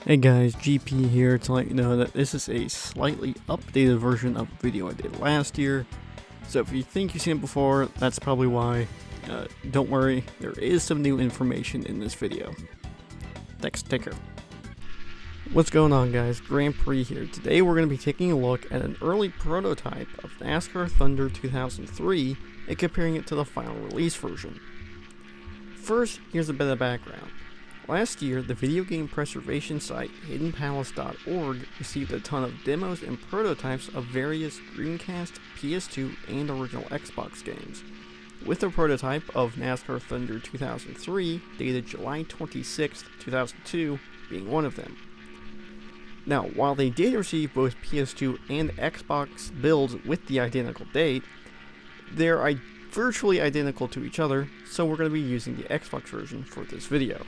Hey guys, GP here to let you know that this is a slightly updated version of a video I did last year. So if you think you've seen it before, that's probably why. Don't worry, there is some new information in this video. Thanks, take care. What's going on guys, Grand Prix here. Today we're going to be taking a look at an early prototype of NASCAR Thunder 2003 and comparing it to the final release version. First, here's a bit of background. Last year, the video game preservation site hiddenpalace.org received a ton of demos and prototypes of various Dreamcast, PS2, and original Xbox games, with a prototype of NASCAR Thunder 2003 dated July 26, 2002 being one of them. Now, while they did receive both PS2 and Xbox builds with the identical date, they're virtually identical to each other, so we're going to be using the Xbox version for this video.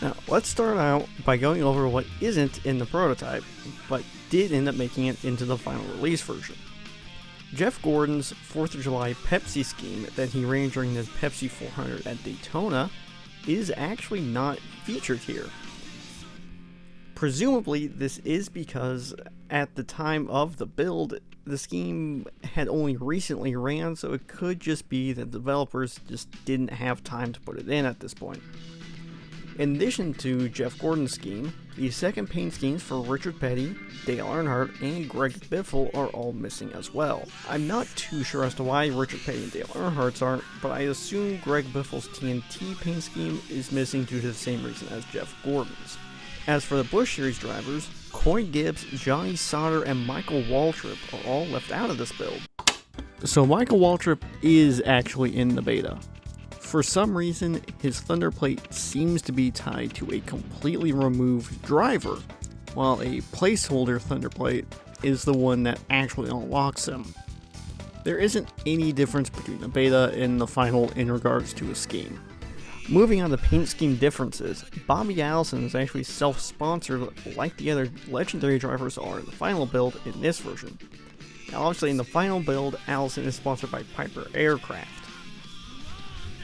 Now, let's start out by going over what isn't in the prototype, but did end up making it into the final release version. Jeff Gordon's 4th of July Pepsi scheme that he ran during the Pepsi 400 at Daytona is actually not featured here. Presumably, this is because at the time of the build, the scheme had only recently ran, so it could just be that developers just didn't have time to put it in at this point. In addition to Jeff Gordon's scheme, the second paint schemes for Richard Petty, Dale Earnhardt, and Greg Biffle are all missing as well. I'm not too sure as to why Richard Petty and Dale Earnhardt's aren't, but I assume Greg Biffle's TNT paint scheme is missing due to the same reason as Jeff Gordon's. As for the Busch Series drivers, Coy Gibbs, Johnny Sauter, and Michael Waltrip are all left out of this build. So Michael Waltrip is actually in the beta. For some reason, his Thunder plate seems to be tied to a completely removed driver, while a placeholder Thunder plate is the one that actually unlocks him. There isn't any difference between the beta and the final in regards to a scheme. Moving on to paint scheme differences, Bobby Allison is actually self-sponsored like the other legendary drivers are in the final build in this version. Now obviously in the final build, Allison is sponsored by Piper Aircraft.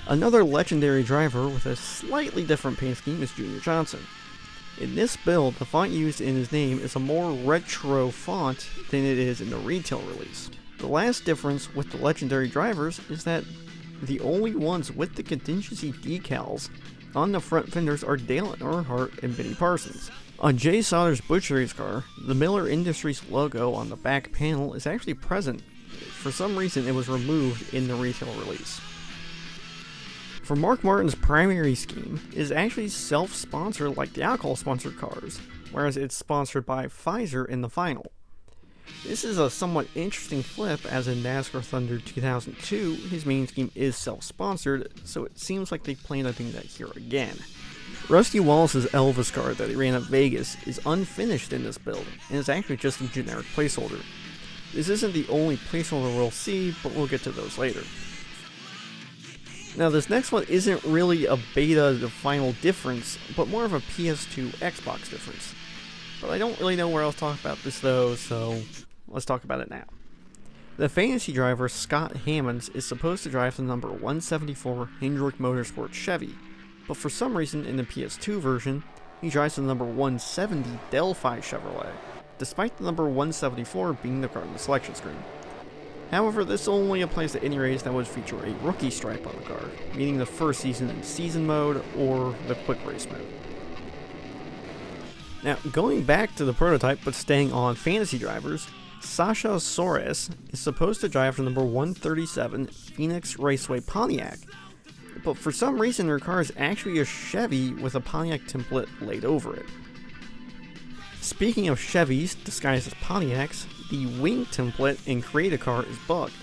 Another legendary driver with a slightly different paint scheme is Junior Johnson. In this build, the font used in his name is a more retro font than it is in the retail release. The last difference with the legendary drivers is that the only ones with the contingency decals on the front fenders are Dale Earnhardt and Benny Parsons. On Jay Sauter's Busch Series car, the Miller Industries logo on the back panel is actually present. For some reason, it was removed in the retail release. For Mark Martin's primary scheme is actually self-sponsored like the alcohol-sponsored cars, whereas it's sponsored by Pfizer in the final. This is a somewhat interesting flip, as in NASCAR Thunder 2002, his main scheme is self-sponsored, so it seems like they plan on doing that here again. Rusty Wallace's Elvis car that he ran at Vegas is unfinished in this build, and is actually just a generic placeholder. This isn't the only placeholder we'll see, but we'll get to those later. Now this next one isn't really a beta to final difference, but more of a PS2 Xbox difference. But I don't really know where else to talk about this though, so let's talk about it now. The fantasy driver Scott Hammonds is supposed to drive the number 174 Hendrick Motorsports Chevy, but for some reason in the PS2 version, he drives the number 170 Delphi Chevrolet, despite the number 174 being the car in the selection screen. However, this only applies to any race that would feature a rookie stripe on the car, meaning the first season in season mode or the quick race mode. Now, going back to the prototype but staying on fantasy drivers, Sasha Soares is supposed to drive the number 137 Phoenix Raceway Pontiac, but for some reason her car is actually a Chevy with a Pontiac template laid over it. Speaking of Chevys disguised as Pontiacs, the wing template in Create a Car is bugged.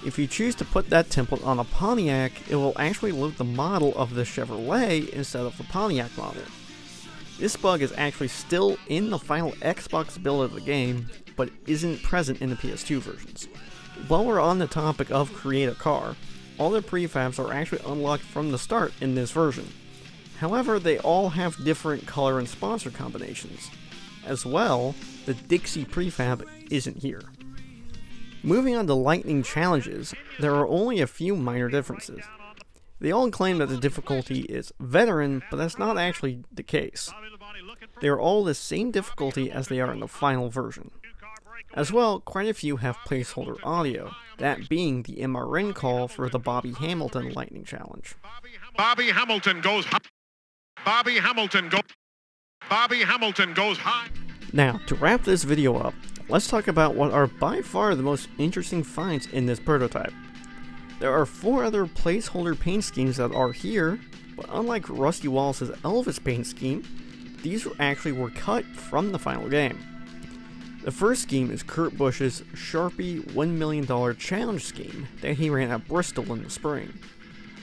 If you choose to put that template on a Pontiac, it will actually load the model of the Chevrolet instead of the Pontiac model. This bug is actually still in the final Xbox build of the game, but isn't present in the PS2 versions. While we're on the topic of Create a Car, all the prefabs are actually unlocked from the start in this version. However, they all have different color and sponsor combinations. As well, the Dixie prefab isn't here. Moving on to Lightning challenges, there are only a few minor differences. They all claim that the difficulty is veteran, but that's not actually the case. They are all the same difficulty as they are in the final version. As well, quite a few have placeholder audio, that being the MRN call for the Bobby Hamilton Lightning Challenge. Bobby Hamilton goes high. Bobby Hamilton goes high. Now, to wrap this video up, let's talk about what are by far the most interesting finds in this prototype. There are 4 other placeholder paint schemes that are here, but unlike Rusty Wallace's Elvis paint scheme, these actually were cut from the final game. The first scheme is Kurt Busch's Sharpie $1 million challenge scheme that he ran at Bristol in the spring.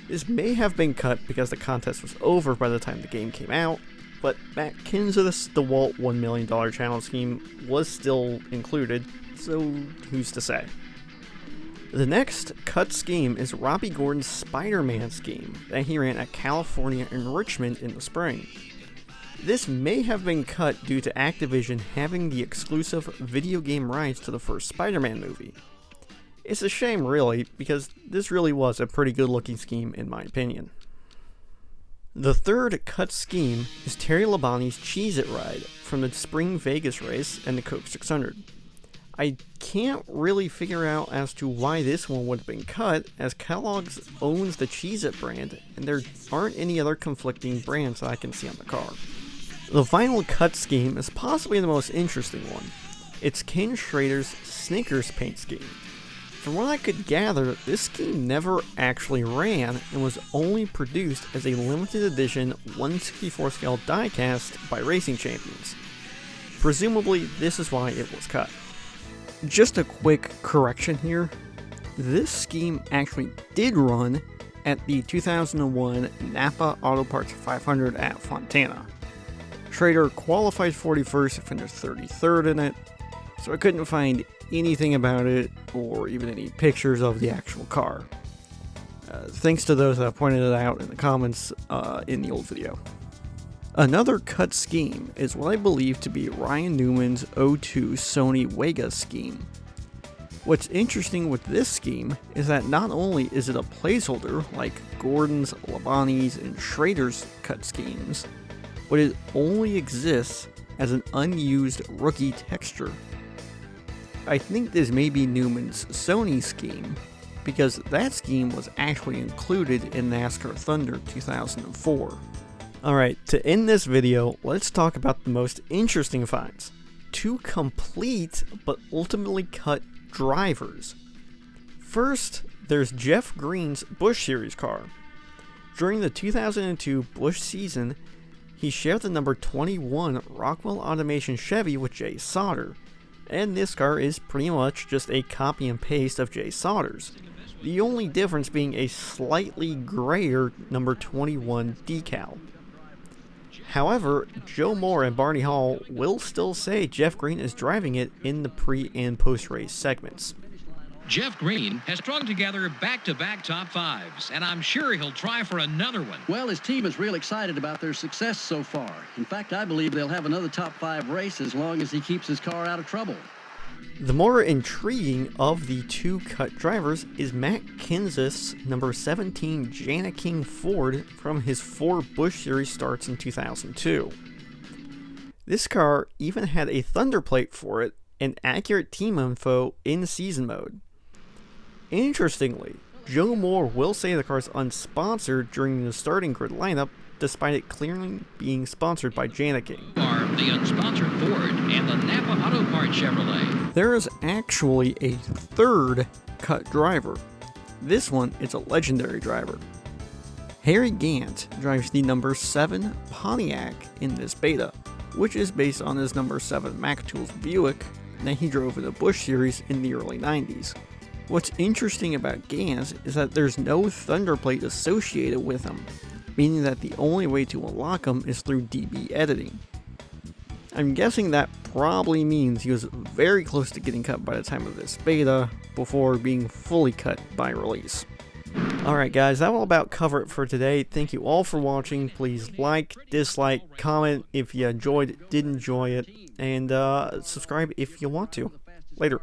This may have been cut because the contest was over by the time the game came out, but Matt Kenseth's DeWalt $1 million challenge scheme was still included, so who's to say? The next cut scheme is Robbie Gordon's Spider-Man scheme that he ran at California and Richmond in the spring. This may have been cut due to Activision having the exclusive video game rights to the first Spider-Man movie. It's a shame really, because this really was a pretty good looking scheme in my opinion. The third cut scheme is Terry Labonte's Cheez-It ride from the Spring Vegas race and the Coke 600. I can't really figure out as to why this one would have been cut, as Kellogg's owns the Cheez-It brand, and there aren't any other conflicting brands that I can see on the car. The final cut scheme is possibly the most interesting one. It's Ken Schrader's Snickers paint scheme. From what I could gather, this scheme never actually ran and was only produced as a limited edition 1/64 scale diecast by Racing Champions. Presumably, this is why it was cut. Just a quick correction here. This scheme actually did run at the 2001 Napa Auto Parts 500 at Fontana. Schrader qualified 41st and finished 33rd in it, so I couldn't find anything about it or even any pictures of the actual car. Thanks to those that pointed it out in the comments in the old video. Another cut scheme is what I believe to be Ryan Newman's 02 Sony Wega scheme. What's interesting with this scheme is that not only is it a placeholder like Gordon's, Labonte's, and Schrader's cut schemes, but it only exists as an unused rookie texture. I think this may be Newman's Sony scheme, because that scheme was actually included in NASCAR Thunder 2004. Alright, to end this video, let's talk about the most interesting finds. 2 complete, but ultimately cut drivers. First, there's Jeff Green's Busch Series car. During the 2002 Busch season, he shared the number 21 Rockwell Automation Chevy with Jay Sauter, and this car is pretty much just a copy and paste of Jay Sauter's, the only difference being a slightly grayer number 21 decal. However, Joe Moore and Barney Hall will still say Jeff Green is driving it in the pre- and post-race segments. Jeff Green has strung together back-to-back top 5s, and I'm sure he'll try for another one. Well, his team is real excited about their success so far. In fact, I believe they'll have another top 5 race as long as he keeps his car out of trouble. The more intriguing of the 2 cut drivers is Matt Kenseth's number 17 Jana King Ford from his 4 Busch Series starts in 2002. This car even had a Thunder plate for it and accurate team info in season mode. Interestingly, Joe Moore will say the car is unsponsored during the starting grid lineup, despite it clearly being sponsored by Jana King. Are the unsponsored Ford and the Napa Auto Parts Chevrolet. There is actually a 3rd cut driver. This one is a legendary driver. Harry Gant drives the number 7 Pontiac in this beta, which is based on his number 7 Mack Tools Buick that he drove in the Busch Series in the early 90s. What's interesting about Gant is that there's no Thunder plate associated with him, meaning that the only way to unlock him is through DB editing. I'm guessing that probably means he was very close to getting cut by the time of this beta, before being fully cut by release. Alright guys, that will about cover it for today. Thank you all for watching. Please like, dislike, comment if you enjoyed it, did enjoy it, and subscribe if you want to. Later.